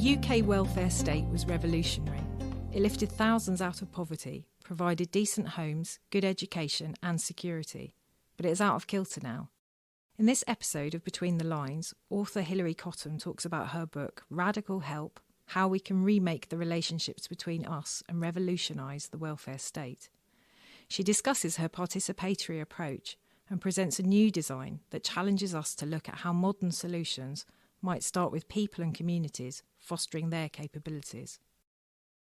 The UK welfare state was revolutionary. It lifted thousands out of poverty, provided decent homes, good education and security. But it is out of kilter now. In this episode of Between the Lines, author Hilary Cottam talks about her book, Radical Help, How We Can Remake the Relationships Between Us and Revolutionise the Welfare State. She discusses her participatory approach and presents a new design that challenges us to look at how modern solutions might start with people and communities fostering their capabilities.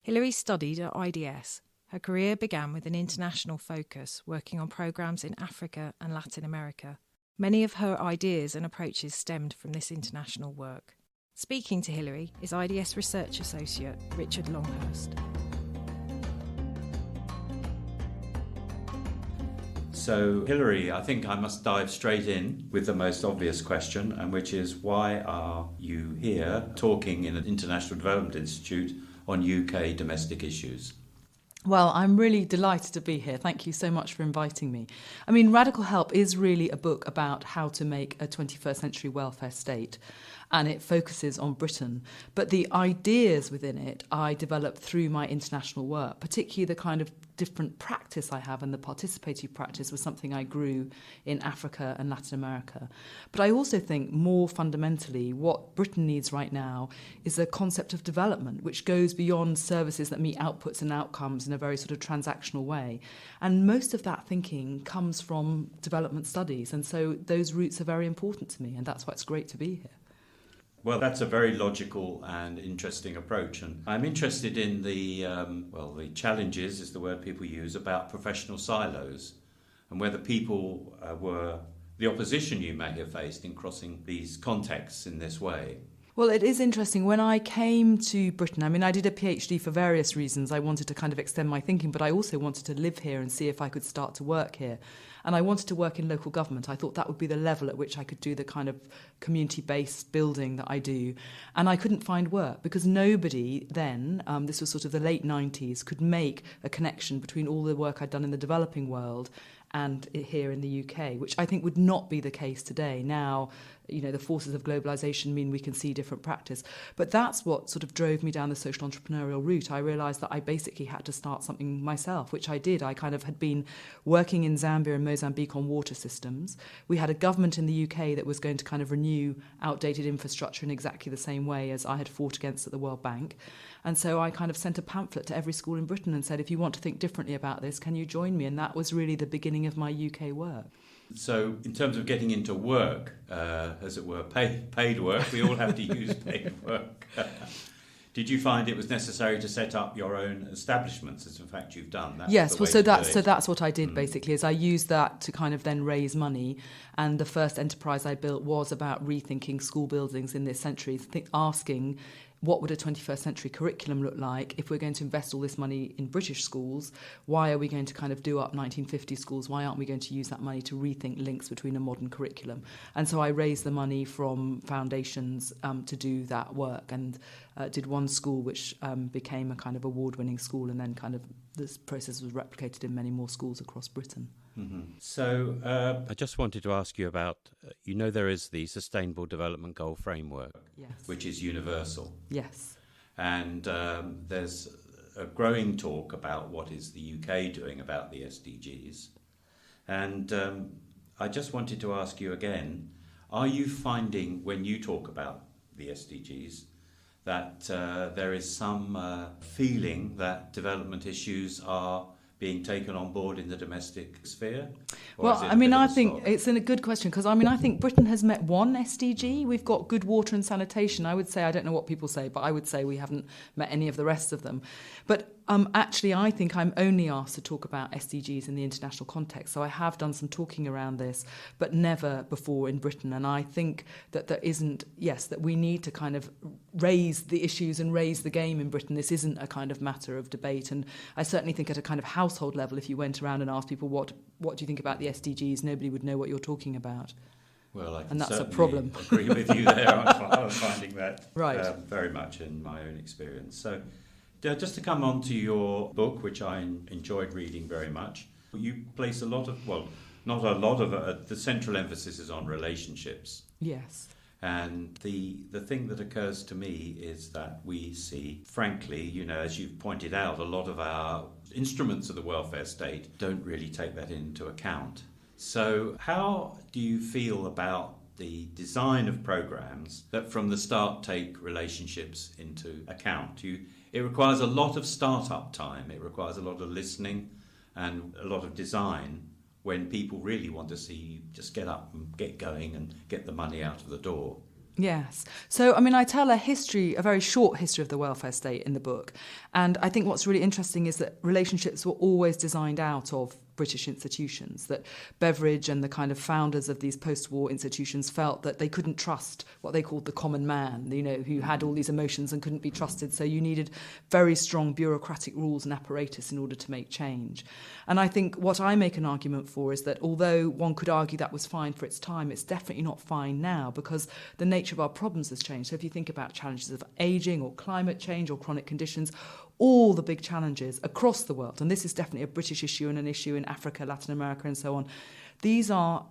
Hilary studied at IDS. Her career began with an international focus, working on programmes in Africa and Latin America. Many of her ideas and approaches stemmed from this international work. Speaking to Hilary is IDS Research Associate Richard Longhurst. So, Hilary, I think I must dive straight in with the most obvious question, and which is, why are you here talking in an International Development Institute on UK domestic issues? Well, I'm really delighted to be here. Thank you so much for inviting me. I mean, Radical Help is really a book about how to make a 21st century welfare state, and it focuses on Britain. But the ideas within it I developed through my international work, particularly the kind of different practice I have, and the participatory practice was something I grew in Africa and Latin America. But I also think more fundamentally what Britain needs right now is a concept of development which goes beyond services that meet outputs and outcomes in a very sort of transactional way. And most of that thinking comes from development studies, and so those roots are very important to me, and that's why it's great to be here. Well, that's a very logical and interesting approach, and I'm interested in the challenges is the word people use about professional silos, and whether people were the opposition you may have faced in crossing these contexts in this way. Well, it is interesting. When I came to Britain, I mean, I did a PhD for various reasons. I wanted to kind of extend my thinking, but I also wanted to live here and see if I could start to work here. And I wanted to work in local government. I thought that would be the level at which I could do the kind of community-based building that I do. And I couldn't find work because nobody then, this was sort of the late 90s, could make a connection between all the work I'd done in the developing world and here in the UK, which I think would not be the case today. Now, you know, the forces of globalisation mean we can see different practice. But that's what sort of drove me down the social entrepreneurial route. I realised that I basically had to start something myself, which I did. I kind of had been working in Zambia and Mozambique on water systems. We had a government in the UK that was going to kind of renew outdated infrastructure in exactly the same way as I had fought against at the World Bank. And so I kind of sent a pamphlet to every school in Britain and said, if you want to think differently about this, can you join me? And that was really the beginning of my UK work. So in terms of getting into work, as it were, paid work, we all have to use paid work. Did you find it was necessary to set up your own establishments, as in fact you've done? Yes, well, so that's what I did basically, is I used that to kind of then raise money. And the first enterprise I built was about rethinking school buildings in this century, asking what would a 21st century curriculum look like if we're going to invest all this money in British schools? Why are we going to kind of do up 1950 schools? Why aren't we going to use that money to rethink links between a modern curriculum? And so I raised the money from foundations to do that work, and did one school which became a kind of award-winning school, and then kind of this process was replicated in many more schools across Britain. Mm-hmm. So I just wanted to ask you about, there is the Sustainable Development Goal Framework, yes, which is universal. Yes. And there's a growing talk about what is the UK doing about the SDGs. And I just wanted to ask you again, are you finding, when you talk about the SDGs, that there is some feeling that development issues are being taken on board in the domestic sphere? Well, I mean, I think it's a good question, because I mean, I think Britain has met one SDG. We've got good water and sanitation. I would say, I don't know what people say, but I would say we haven't met any of the rest of them. But actually, I think I'm only asked to talk about SDGs in the international context. So I have done some talking around this, but never before in Britain. And I think that there isn't, that we need to kind of raise the issues and raise the game in Britain. This isn't a kind of matter of debate. And I certainly think at a kind of household level, if you went around and asked people, what do you think about the SDGs, nobody would know what you're talking about. Well, I can and that's a certainly problem. agree with you there. I'm finding that right. Very much in my own experience. So just to come on to your book, which I enjoyed reading very much, you place a lot of, not a lot of, the central emphasis is on relationships. Yes. And the thing that occurs to me is that we see, frankly, as you've pointed out, a lot of our instruments of the welfare state don't really take that into account. So how do you feel about the design of programs that from the start take relationships into account? It requires a lot of start-up time, it requires a lot of listening and a lot of design when people really want to see you just get up and get going and get the money out of the door. Yes. So, I tell a very short history of the welfare state in the book. And I think what's really interesting is that relationships were always designed out of British institutions, that Beveridge and the kind of founders of these post-war institutions felt that they couldn't trust what they called the common man, who had all these emotions and couldn't be trusted. So you needed very strong bureaucratic rules and apparatus in order to make change. And I think what I make an argument for is that although one could argue that was fine for its time, it's definitely not fine now because the nature of our problems has changed. So if you think about challenges of ageing or climate change or chronic conditions, all the big challenges across the world, and this is definitely a British issue and an issue in Africa, Latin America and so on, these are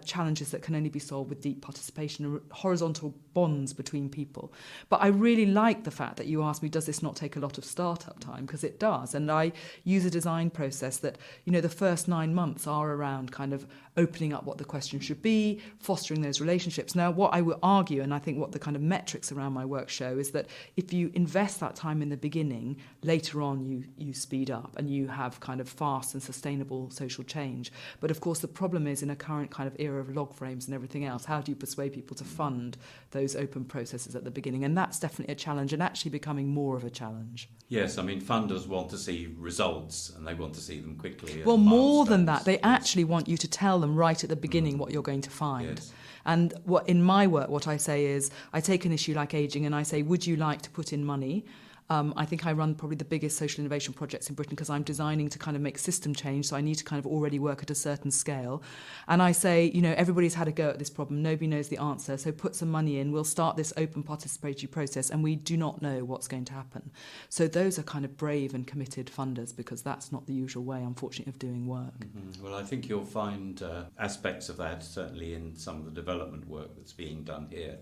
challenges that can only be solved with deep participation and horizontal bonds between people. But I really like the fact that you asked me, does this not take a lot of startup time? Because it does. And I use a design process that, the first 9 months are around kind of opening up what the question should be, fostering those relationships. Now, what I will argue, and I think what the kind of metrics around my work show, is that if you invest that time in the beginning, later on you speed up and you have kind of fast and sustainable social change. But of course, the problem is in a current kind of era of log frames and everything else, how do you persuade people to fund those open processes at the beginning? And that's definitely a challenge and actually becoming more of a challenge. Yes, funders want to see results and they want to see them quickly. Well, more than that, they actually want you to tell them right at the beginning what you're going to find. Yes. And in my work, what I say is, I take an issue like ageing and I say, would you like to put in money? I think I run probably the biggest social innovation projects in Britain because I'm designing to kind of make system change, so I need to kind of already work at a certain scale. And I say, everybody's had a go at this problem, nobody knows the answer, so put some money in, we'll start this open participatory process, and we do not know what's going to happen. So those are kind of brave and committed funders because that's not the usual way, unfortunately, of doing work. Mm-hmm. Well, I think you'll find aspects of that certainly in some of the development work that's being done here.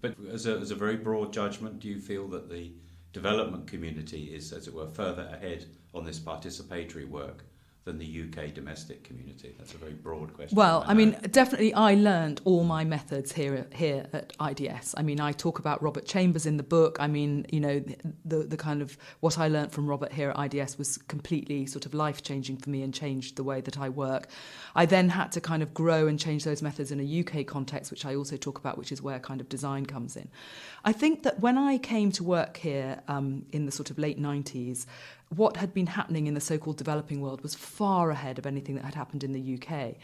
But as a very broad judgment, do you feel that the development community is, as it were, further ahead on this participatory work than the UK domestic community? That's a very broad question. Well, definitely I learned all my methods here at IDS. I talk about Robert Chambers in the book. The kind of what I learned from Robert here at IDS was completely sort of life-changing for me and changed the way that I work. I then had to kind of grow and change those methods in a UK context, which I also talk about, which is where kind of design comes in. I think that when I came to work here in the sort of late 90s, what had been happening in the so-called developing world was far ahead of anything that had happened in the UK.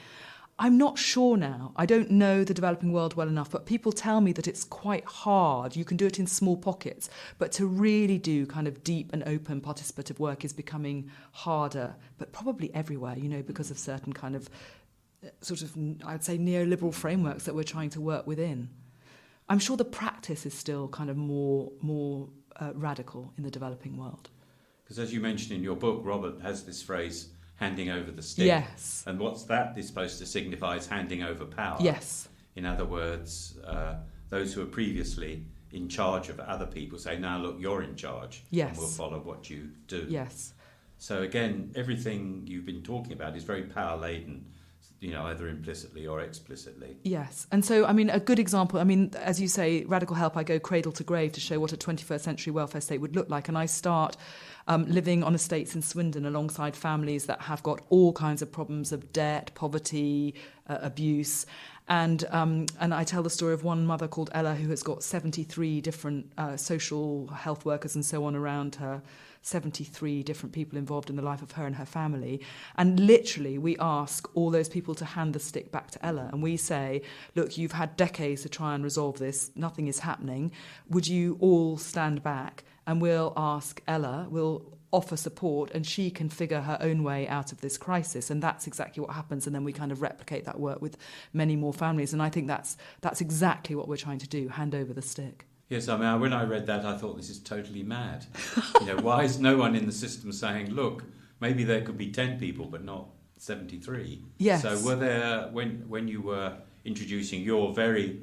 I'm not sure now. I don't know the developing world well enough, but people tell me that it's quite hard. You can do it in small pockets, but to really do kind of deep and open participative work is becoming harder, but probably everywhere, because of certain kind of sort of, I'd say, neoliberal frameworks that we're trying to work within. I'm sure the practice is still kind of more radical in the developing world. Because as you mentioned in your book, Robert has this phrase, handing over the stick. Yes. And what's that is supposed to signify is handing over power. Yes. In other words, those who are previously in charge of other people say, now look, you're in charge. Yes. And we'll follow what you do. Yes. So again, everything you've been talking about is very power-laden, either implicitly or explicitly. Yes. And so, a good example, as you say, Radical Help, I go cradle to grave to show what a 21st century welfare state would look like. And I start living on estates in Swindon alongside families that have got all kinds of problems of debt, poverty, abuse. And I tell the story of one mother called Ella who has got 73 different social health workers and so on around her, 73 different people involved in the life of her and her family. And literally we ask all those people to hand the stick back to Ella. And we say, look, you've had decades to try and resolve this. Nothing is happening. Would you all stand back? And we'll ask Ella, we'll offer support, and she can figure her own way out of this crisis. And that's exactly what happens. And then we kind of replicate that work with many more families. And I think that's exactly what we're trying to do, hand over the stick. Yes, when I read that, I thought this is totally mad. Why is no one in the system saying, look, maybe there could be 10 people, but not 73? Yes. So were there, when you were introducing your very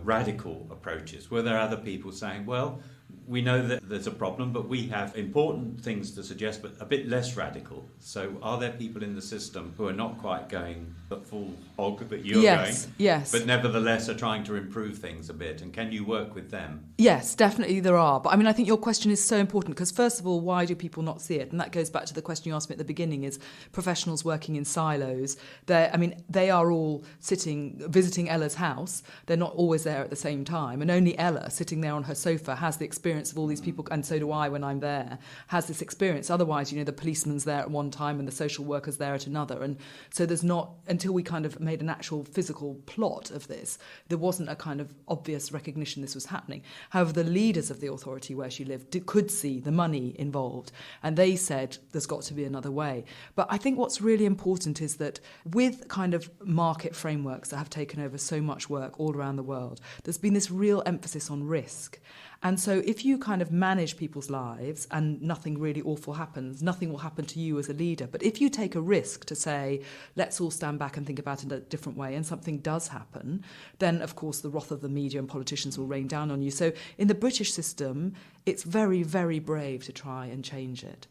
radical approaches? Were there other people saying, well, we know that there's a problem, but we have important things to suggest, but a bit less radical? So are there people in the system who are not quite going the full hog that you're going, yes, but nevertheless are trying to improve things a bit? And can you work with them? Yes, definitely there are. But I mean, I think your question is so important because, first of all, why do people not see it? And that goes back to the question you asked me at the beginning, is professionals working in silos. They are all visiting Ella's house. They're not always there at the same time. And only Ella, sitting there on her sofa, has the experience of all these people, and so do I when I'm there, has this experience. Otherwise, the policeman's there at one time and the social worker's there at another. And so there's not, until we kind of made an actual physical plot of this, there wasn't a kind of obvious recognition this was happening. However, the leaders of the authority where she lived could see the money involved, and they said there's got to be another way. But I think what's really important is that with kind of market frameworks that have taken over so much work all around the world, there's been this real emphasis on risk. And so if you kind of manage people's lives and nothing really awful happens, nothing will happen to you as a leader. But if you take a risk to say, let's all stand back and think about it in a different way, and something does happen, then, of course, the wrath of the media and politicians will rain down on you. So in the British system, it's very, very brave to try and change it.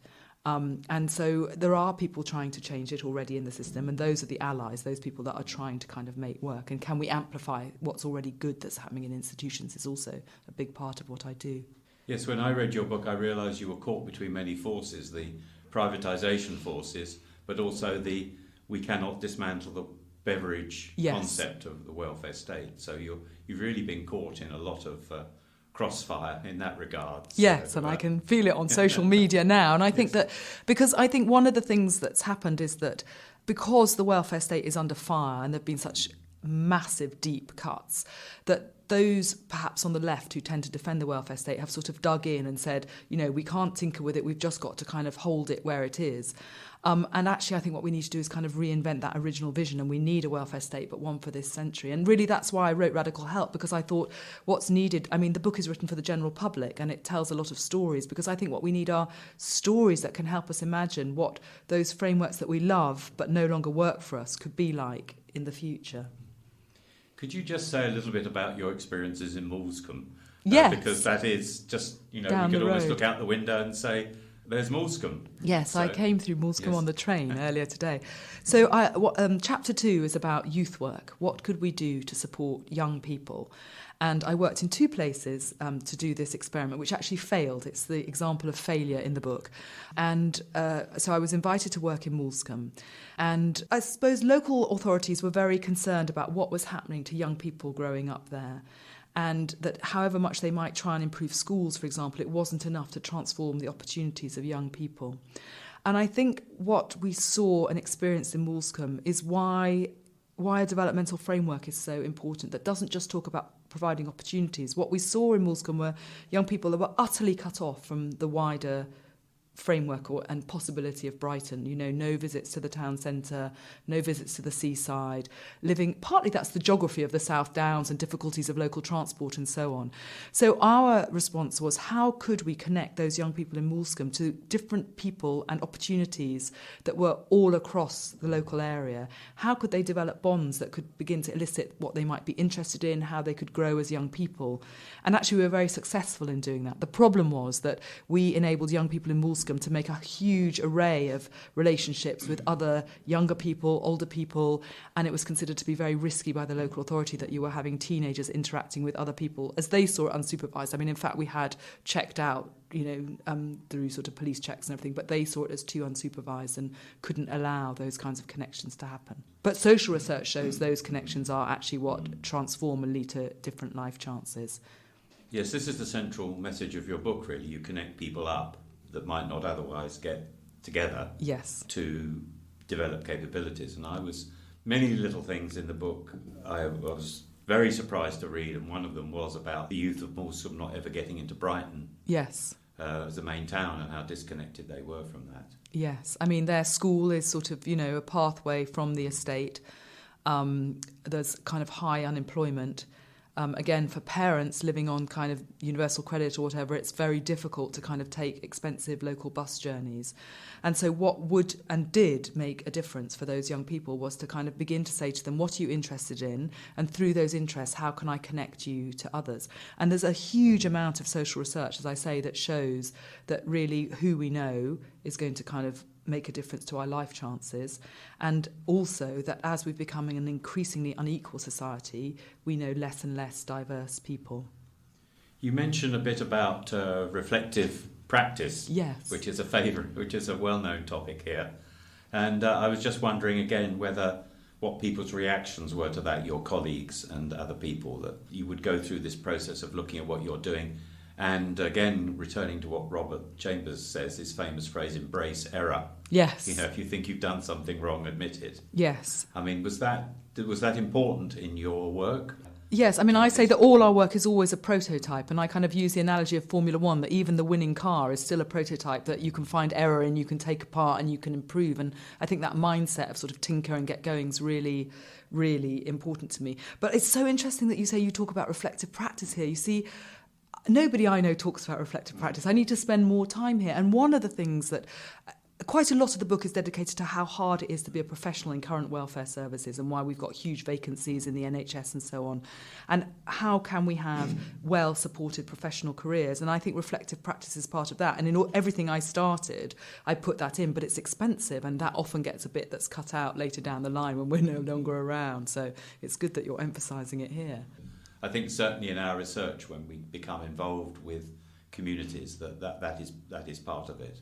And so there are people trying to change it already in the system, and those are the allies, those people that are trying to kind of make work. And can we amplify what's already good that's happening in institutions is also a big part of what I do. Yes, when I read your book, I realised you were caught between many forces, the privatisation forces, but also the we cannot dismantle the beverage concept of the welfare state. So you've really been caught in a lot of crossfire in that regard. Yes, and I can feel it on social media now. And I think that, because I think one of the things that's happened is that because the welfare state is under fire and there have been such massive, deep cuts, that those perhaps on the left who tend to defend the welfare state have sort of dug in and said, we can't tinker with it, we've just got to kind of hold it where it is. And actually, I think what we need to do is kind of reinvent that original vision, and we need a welfare state, but one for this century. And really, that's why I wrote Radical Help, because I thought what's needed, the book is written for the general public, and it tells a lot of stories, because I think what we need are stories that can help us imagine what those frameworks that we love but no longer work for us could be like in the future. Could you just say a little bit about your experiences in Moulscombe? Yes. Because that is just, we could almost look out the window and say, there's Moulscombe. Yes, so, I came through Moulscombe on the train earlier today. So chapter 2 is about youth work. What could we do to support young people? And I worked in 2 places to do this experiment, which actually failed. It's the example of failure in the book. And so I was invited to work in Moulscombe. And I suppose local authorities were very concerned about what was happening to young people growing up there. And that however much they might try and improve schools, for example, it wasn't enough to transform the opportunities of young people. And I think what we saw and experienced in Moulscombe is why a developmental framework is so important, that doesn't just talk about providing opportunities. What we saw in Moulscombe were young people that were utterly cut off from the wider framework and possibility of Brighton. No visits to the town centre, no visits to the seaside, living, partly that's the geography of the South Downs and difficulties of local transport and so on. So our response was, how could we connect those young people in Moulscombe to different people and opportunities that were all across the local area? How could they develop bonds that could begin to elicit what they might be interested in, how they could grow as young people? And actually we were very successful in doing that. The problem was that we enabled young people in Moulscombe to make a huge array of relationships with other younger people, older people, and it was considered to be very risky by the local authority that you were having teenagers interacting with other people as they saw it unsupervised. In fact, we had checked out, through sort of police checks and everything, but they saw it as too unsupervised and couldn't allow those kinds of connections to happen. But social research shows those connections are actually what transform and lead to different life chances. Yes, this is the central message of your book, really. You connect people up that might not otherwise get together to develop capabilities. And many little things in the book I was very surprised to read, and one of them was about the youth of Moulscombe not ever getting into Brighton as the main town, and how disconnected they were from that. Yes, their school is sort of, a pathway from the estate. There's kind of high unemployment. Again, for parents living on kind of universal credit or whatever, it's very difficult to kind of take expensive local bus journeys. And so what would and did make a difference for those young people was to kind of begin to say to them, what are you interested in? And through those interests, how can I connect you to others? And there's a huge amount of social research, as I say, that shows that really who we know is going to kind of make a difference to our life chances, and also that as we're becoming an increasingly unequal society, we know less and less diverse people. You mentioned a bit about reflective practice, yes, which is a well-known topic here, and I was just wondering again what people's reactions were to that, your colleagues and other people, that you would go through this process of looking at what you're doing. And again, returning to what Robert Chambers says, his famous phrase, embrace error. Yes. If you think you've done something wrong, admit it. Yes. I mean, was that important in your work? Yes, I mean, I say that all our work is always a prototype, and I kind of use the analogy of Formula One, that even the winning car is still a prototype that you can find error in, you can take apart and you can improve. And I think that mindset of sort of tinker and get going is really, really important to me. But it's so interesting that you say you talk about reflective practice here. You see, nobody I know talks about reflective practice. I need to spend more time here. And one of the things that quite a lot of the book is dedicated to how hard it is to be a professional in current welfare services and why we've got huge vacancies in the NHS and so on. And how can we have well-supported professional careers? And I think reflective practice is part of that. And in everything I started, I put that in, but it's expensive, and that often gets a bit that's cut out later down the line when we're no longer around. So it's good that you're emphasising it here. I think certainly in our research, when we become involved with communities, that is part of it.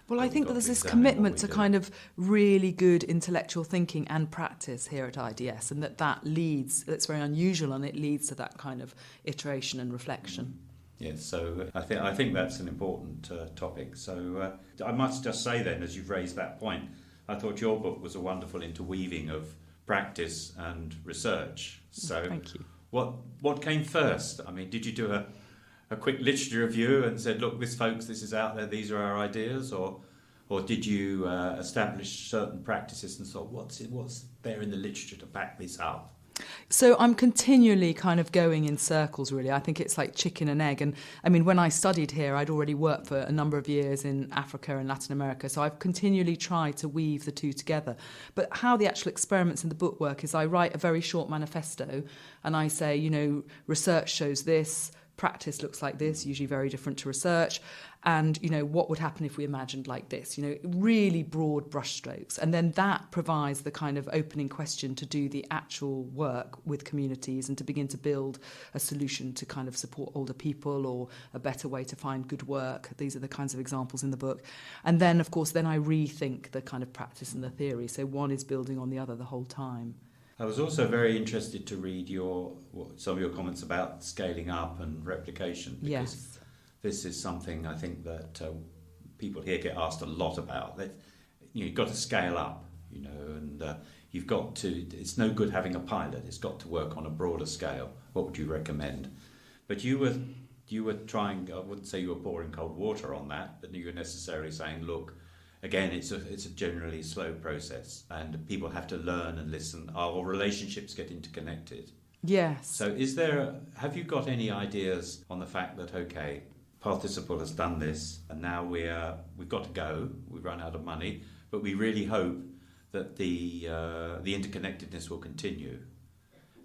Well, I think that there's this commitment to kind of really good intellectual thinking and practice here at IDS, and that leads, that's very unusual, and it leads to that kind of iteration and reflection. Yes, so I think that's an important topic. So I must just say then, as you've raised that point, I thought your book was a wonderful interweaving of practice and research. So thank you. What came first? I mean, did you do a quick literature review and said, look, this is out there, these are our ideas, or did you establish certain practices and thought, what's there in the literature to back this up? So I'm continually kind of going in circles, really. I think it's like chicken and egg. And I mean, when I studied here, I'd already worked for a number of years in Africa and Latin America. So I've continually tried to weave the two together. But how the actual experiments in the book work is I write a very short manifesto and I say, research shows this, practice looks like this, usually very different to research. And, what would happen if we imagined like this? Really broad brushstrokes. And then that provides the kind of opening question to do the actual work with communities and to begin to build a solution to kind of support older people or a better way to find good work. These are the kinds of examples in the book. And then, of course, I rethink the kind of practice and the theory. So one is building on the other the whole time. I was also very interested to read some of your comments about scaling up and replication. Because yes. This is something I think that people here get asked a lot about. That you've got to scale up, and you've got to. It's no good having a pilot. It's got to work on a broader scale. What would you recommend? But you were trying. I wouldn't say you were pouring cold water on that, but you were necessarily saying, look. Again, it's a generally slow process, and people have to learn and listen. Our relationships get interconnected. Yes. So, have you got any ideas on the fact that Participle has done this, and now we've got to go. We've run out of money, but we really hope that the interconnectedness will continue.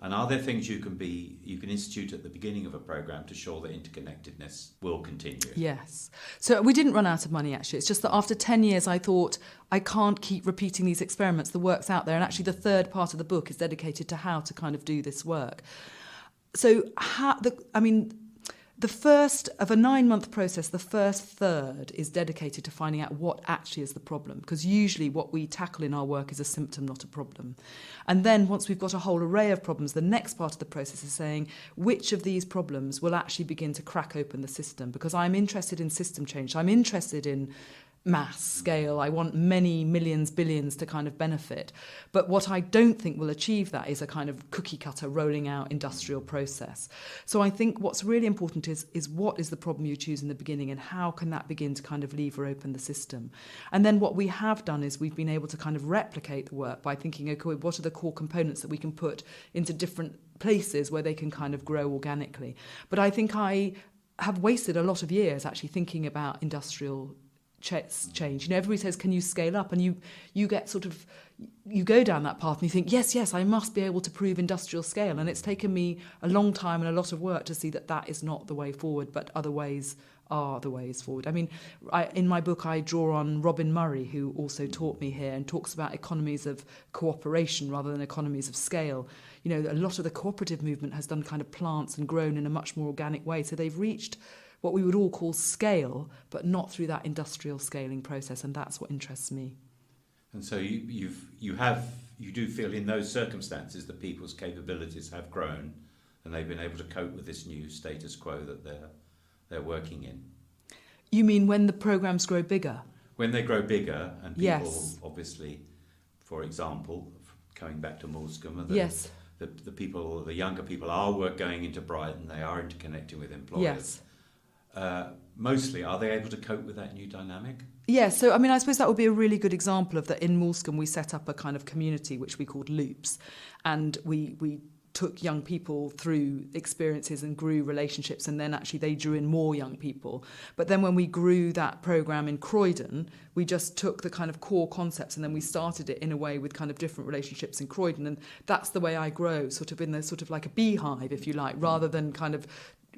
And are there things you can institute at the beginning of a programme to show that interconnectedness will continue? Yes. So we didn't run out of money, actually. It's just that after 10 years, I thought, I can't keep repeating these experiments. The work's out there. And actually, the third part of the book is dedicated to how to kind of do this work. So, the first of a 9-month process, the first third is dedicated to finding out what actually is the problem, because usually what we tackle in our work is a symptom, not a problem. And then once we've got a whole array of problems, the next part of the process is saying which of these problems will actually begin to crack open the system, because I'm interested in system change. I'm interested in mass scale. I want many millions, billions to kind of benefit. But what I don't think will achieve that is a kind of cookie cutter rolling out industrial process. So I think what's really important is what is the problem you choose in the beginning and how can that begin to kind of lever open the system. And then what we have done is we've been able to kind of replicate the work by thinking, okay, what are the core components that we can put into different places where they can kind of grow organically. But I think I have wasted a lot of years actually thinking about industrial change. Everybody says, can you scale up? And you get sort of, you go down that path and you think, yes, I must be able to prove industrial scale. And it's taken me a long time and a lot of work to see that that is not the way forward, but other ways are the ways forward. I mean, in my book, I draw on Robin Murray, who also taught me here, and talks about economies of cooperation rather than economies of scale. A lot of the cooperative movement has done kind of plants and grown in a much more organic way. So they've reached what we would all call scale, but not through that industrial scaling process, and that's what interests me. And so you do feel in those circumstances that people's capabilities have grown, and they've been able to cope with this new status quo that they're working in. You mean when the programmes grow bigger? When they grow bigger, and people, yes. Obviously, for example, coming back to Moulscombe, yes. the younger people are going into Brighton, they are interconnecting with employers. Yes. Mostly, are they able to cope with that new dynamic? Yeah, so I mean, I suppose that would be a really good example of that. In Moulscombe, we set up a kind of community which we called Loops, and we took young people through experiences and grew relationships, and then actually they drew in more young people. But then when we grew that programme in Croydon, we just took the kind of core concepts and then we started it in a way with kind of different relationships in Croydon, and that's the way I grow, sort of in the sort of like a beehive, if you like, rather than kind of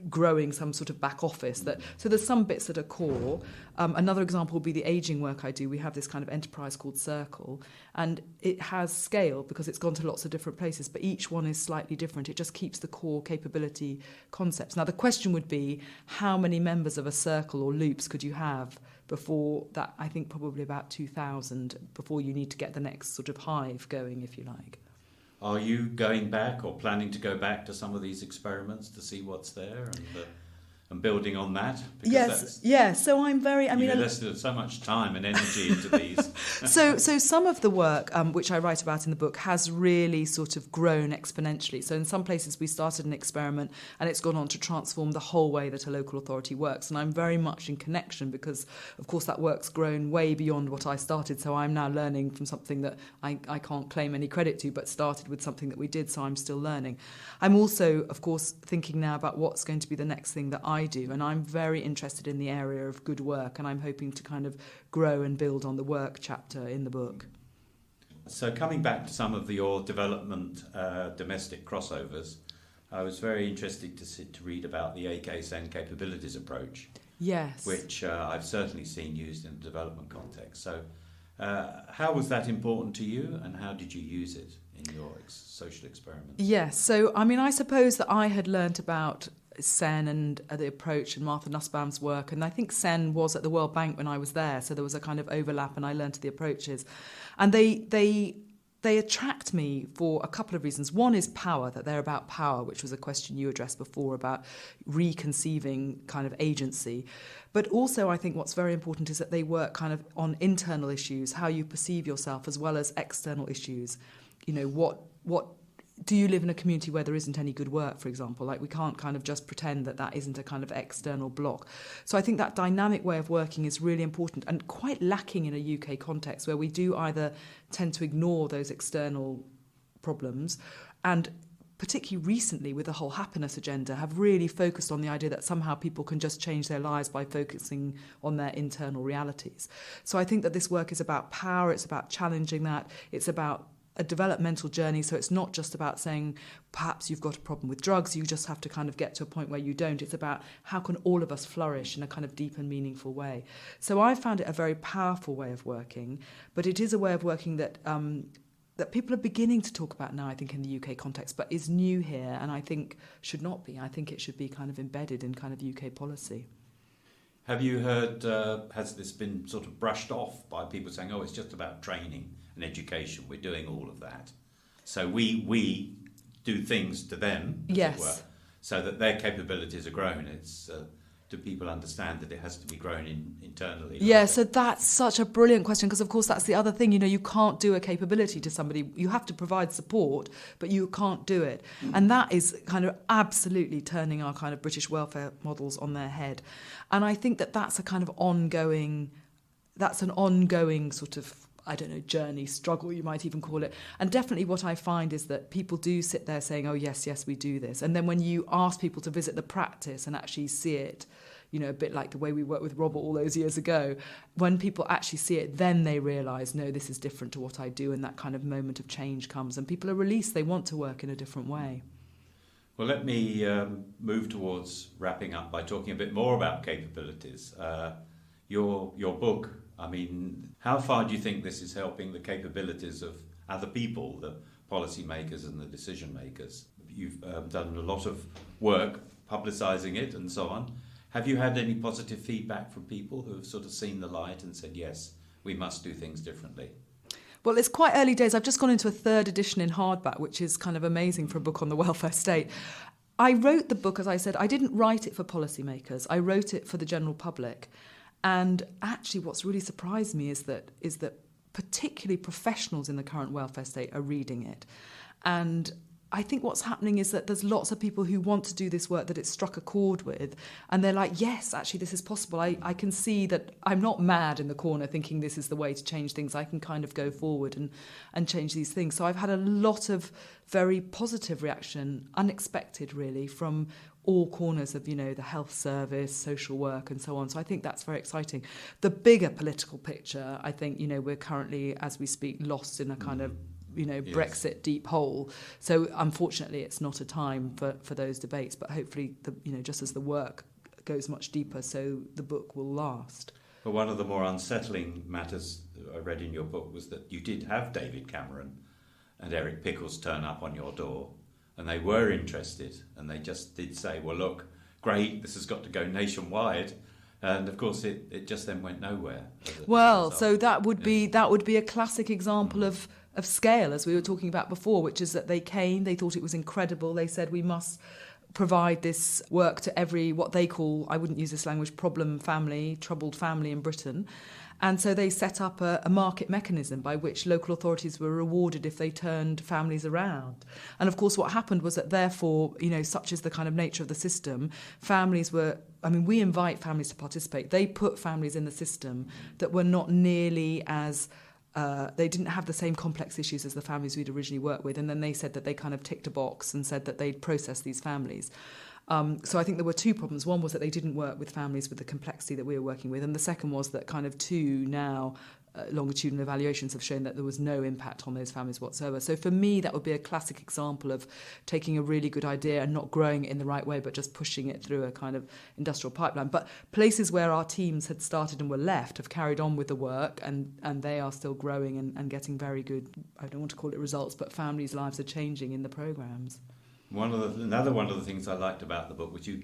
growing some sort of back office. So there's some bits that are core. Another example would be the ageing work I do. We have this kind of enterprise called Circle, and it has scale because it's gone to lots of different places, but each one is slightly different. It just keeps the core capability concepts. Now the question would be, how many members of a Circle or Loops could you have before that? I think probably about 2,000 before you need to get the next sort of hive going, if you like. Are you going back or planning to go back to some of these experiments to see what's there and building on that? Because yes. So I'm very... You've invested so much time and energy into these. So some of the work, which I write about in the book, has really sort of grown exponentially. So in some places we started an experiment and it's gone on to transform the whole way that a local authority works. And I'm very much in connection because, of course, that work's grown way beyond what I started. So I'm now learning from something that I can't claim any credit to, but started with something that we did, so I'm still learning. I'm also, of course, thinking now about what's going to be the next thing that I do, and I'm very interested in the area of good work, and I'm hoping to kind of grow and build on the work chapter in the book. So coming back to some of your development domestic crossovers, I was very interested to read about the AKSN capabilities approach. Yes. Which I've certainly seen used in a development context. So how was that important to you, and how did you use it in your social experiments? Yes, so I mean, I suppose that I had learnt about Sen and the approach and Martha Nussbaum's work, and I think Sen was at the World Bank when I was there, so there was a kind of overlap, and I learnt the approaches. And they attract me for a couple of reasons. One is power, that they're about power, which was a question you addressed before about reconceiving kind of agency. But also I think what's very important is that they work kind of on internal issues, how you perceive yourself, as well as external issues. What do you live in a community where there isn't any good work, for example? Like, we can't kind of just pretend that that isn't a kind of external block. So I think that dynamic way of working is really important and quite lacking in a UK context, where we do either tend to ignore those external problems, and particularly recently with the whole happiness agenda, have really focused on the idea that somehow people can just change their lives by focusing on their internal realities. So I think that this work is about power, it's about challenging that, it's about a developmental journey. So it's not just about saying perhaps you've got a problem with drugs, you just have to kind of get to a point where you don't. It's about how can all of us flourish in a kind of deep and meaningful way. So I found it a very powerful way of working, but it is a way of working that that people are beginning to talk about now, I think, in the UK context, but is new here, and I think should not be. I think it should be kind of embedded in kind of UK policy. Have you heard, has this been sort of brushed off by people saying, oh, it's just about training and education, we're doing all of that, so we do things to them, as yes. it were, so that their capabilities are grown? It's do people understand that it has to be grown internally? Yeah, so that's such a brilliant question, because of course that's the other thing, you can't do a capability to somebody. You have to provide support, but you can't do it. And that is kind of absolutely turning our kind of British welfare models on their head. And I think that that's a kind of ongoing sort of journey, struggle, you might even call it. And definitely what I find is that people do sit there saying, oh, yes, we do this. And then when you ask people to visit the practice and actually see it, a bit like the way we worked with Robert all those years ago, when people actually see it, then they realise, no, this is different to what I do, and that kind of moment of change comes, and people are released, they want to work in a different way. Well, let me move towards wrapping up by talking a bit more about capabilities. Your book, I mean, how far do you think this is helping the capabilities of other people, the policymakers and the decision makers? You've done a lot of work publicising it and so on. Have you had any positive feedback from people who have sort of seen the light and said, yes, we must do things differently? Well, it's quite early days. I've just gone into a third edition in hardback, which is kind of amazing for a book on the welfare state. I wrote the book, as I said, I didn't write it for policymakers. I wrote it for the general public. And actually what's really surprised me is that particularly professionals in the current welfare state are reading it. And I think what's happening is that there's lots of people who want to do this work that it struck a chord with, and they're like, yes, actually this is possible. I can see that I'm not mad in the corner thinking this is the way to change things. I can kind of go forward and change these things. So I've had a lot of very positive reaction, unexpected really, from all corners of, the health service, social work and so on. So I think that's very exciting. The bigger political picture, I think, we're currently, as we speak, lost in a kind of yes, Brexit deep hole. So unfortunately, it's not a time for those debates. But hopefully, just as the work goes much deeper, so the book will last. Well, one of the more unsettling matters I read in your book was that you did have David Cameron and Eric Pickles turn up on your door, and they were interested, and they just did say, well, look, great, this has got to go nationwide. And of course, it just then went nowhere. Well, so that would be a classic example of scale, as we were talking about before, which is that they came, they thought it was incredible. They said, we must provide this work to every, what they call, I wouldn't use this language, problem family, troubled family in Britain. And so they set up a market mechanism by which local authorities were rewarded if they turned families around. And of course, what happened was that therefore, such is the kind of nature of the system, we invite families to participate. They put families in the system that were not nearly as they didn't have the same complex issues as the families we'd originally worked with, and then they said that they kind of ticked a box and said that they'd process these families. So I think there were two problems. One was that they didn't work with families with the complexity that we were working with, and the second was that kind of longitudinal evaluations have shown that there was no impact on those families whatsoever. So for me, that would be a classic example of taking a really good idea and not growing it in the right way, but just pushing it through a kind of industrial pipeline. But places where our teams had started and were left have carried on with the work, and they are still growing and getting very good, I don't want to call it results, but families' lives are changing in the programmes. Another one of the things I liked about the book was you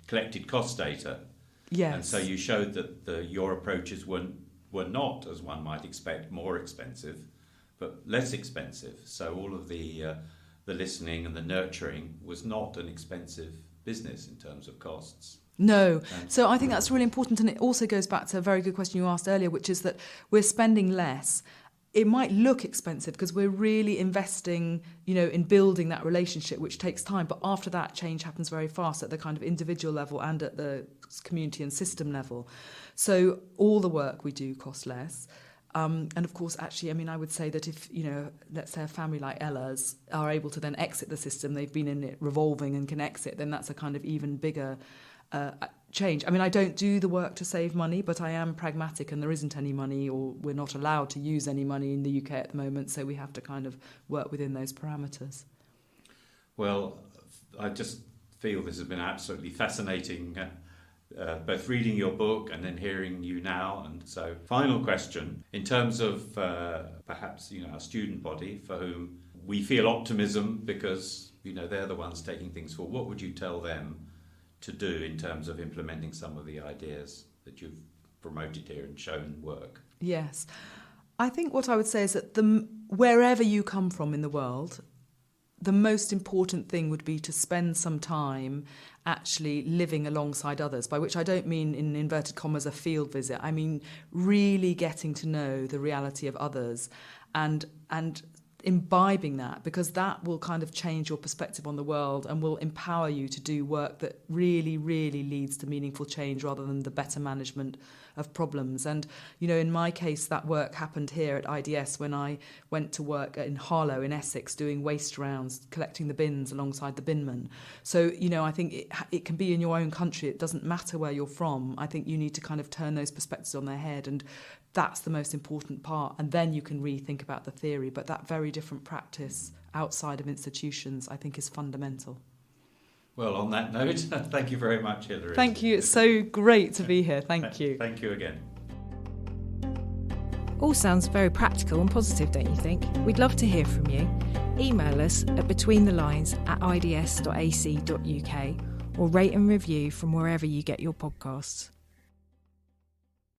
collected cost data. Yes. And so you showed that your approaches were not, as one might expect, more expensive, but less expensive. So all of the listening and the nurturing was not an expensive business in terms of costs. No. So I think that's really important, and it also goes back to a very good question you asked earlier, which is that we're spending less. It might look expensive because we're really investing, in building that relationship, which takes time. But after that, change happens very fast at the kind of individual level and at the community and system level. So all the work we do costs less. And of course, actually, I would say that if, let's say a family like Ella's are able to then exit the system, they've been in it revolving and can exit, then that's a kind of even bigger change. I don't do the work to save money, but I am pragmatic, and there isn't any money, or we're not allowed to use any money in the UK at the moment, so we have to kind of work within those parameters. Well, I just feel this has been absolutely fascinating, both reading your book and then hearing you now. And so, final question, in terms of perhaps, our student body, for whom we feel optimism because, they're the ones taking things forward, what would you tell them to do in terms of implementing some of the ideas that you've promoted here and shown work? Yes. I think what I would say is that wherever you come from in the world, the most important thing would be to spend some time actually living alongside others, by which I don't mean, in inverted commas, a field visit. I mean really getting to know the reality of others and imbibing that, because that will kind of change your perspective on the world and will empower you to do work that really, really leads to meaningful change rather than the better management of problems. And, you know, in my case, that work happened here at IDS when I went to work in Harlow in Essex doing waste rounds, collecting the bins alongside the binmen. So, you know, I think it can be in your own country. It doesn't matter where you're from. I think you need to kind of turn those perspectives on their head, and that's the most important part. And then you can rethink about the theory. But that very different practice outside of institutions, I think, is fundamental. Well, on that note, thank you very much, Hilary. Thank you. It's so great to be here. Thank you. Thank you again. All sounds very practical and positive, don't you think? We'd love to hear from you. Email us at betweenthelines@ids.ac.uk or rate and review from wherever you get your podcasts.